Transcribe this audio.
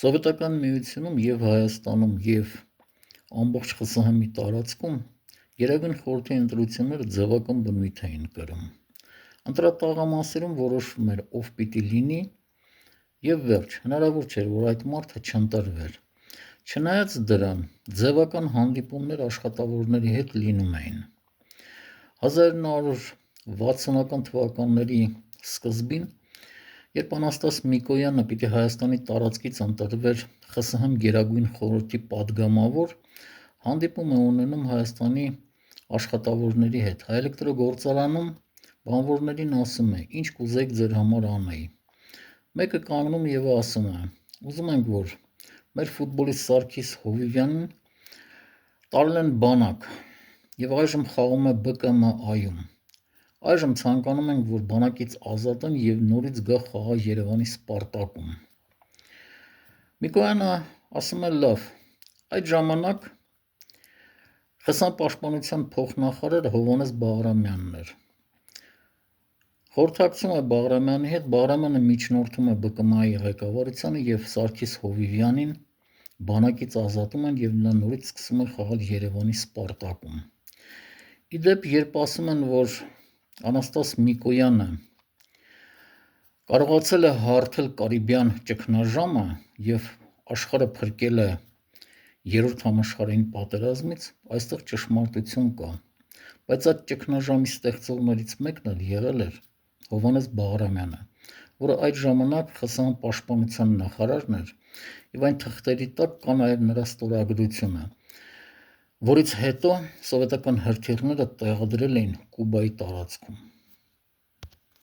Սովետական Միությունում և Հայաստանում և ամբողջ ԽՍՀՄ-ի տարածքում Գերագույն խորհրդի ընտրությունները ձևական բնույթ էին կրում։ Ընտրատաղամասերում որոշվում էր ով պիտի լինի և վերջ, հնարավոր չէր, որ այդ մարդը չընտրվեր։ Չնայած դրան, ձևական հանդիպումներ աշխատավորների հետ լինում էին։ 1960-ական թվականների սկզբին, երբ Անաստաս Միկոյանը պիտի Հայաստանի տարածքից ընտրվեր ԽՍՀՄ Գերագույն խորհրդի պատգամավոր, հանդիպում է ունենում Հայաստանի աշխատավորների հետ։ Հայէլեկտրոգործարանում բանվորներին ասում է. «Ինչ կուզեք ձեր համար անեի»։ Մեկը կանգնում և ասում է. «Ուզում ենք, որ մեր ֆուտբոլիստ Սարգիս Հովիվյանին տարել են բանակ և այժմ խաղում է ԲԿՄԱ-ում։ Այժմ ցանկանում ենք, որ բանակից ազատեն և նորից գա խաղա Երևանի «Սպարտակում»։ Միկոյանը ասում է՝ լավ, այդ ժամանակ ԽՍՀՄ պաշտպանության փոխնախարար Հովհաննես Բաղրամյանն էր։ Խորհրդակցում է Բաղրամյանի հետ, Բաղրամյանը միջնորդում է ԲԿՄԱ-ի ղեկավարությանը և Սարգիս Հովիվյանին բանակից ազատում են և նա նորից սկսում է խաղալ Երևանի «Սպարտակում»։ Ի դեպ, երբ ասում են, որ Անաստաս Միկոյանը կարողացել է հարթել Կարիբյան ճգնաժամը և աշխարհը փրկել է Երրորդ համաշխարհային պատերազմից, այստեղ ճշմարտություն կա, բայց այդ ճգնաժամի ստեղծողներից մեկն էլ եղել էր Հովհաննես Բաղրամյանը, որը այդ ժամանակ ԽՍՀՄ պաշտպանության նախարարն էր, և այն թղթերի տակ կա նաև նրա ստորագրությունը, որից հետո սովետական հրթիռները տեղադրել էին Կուբայի տարածքում։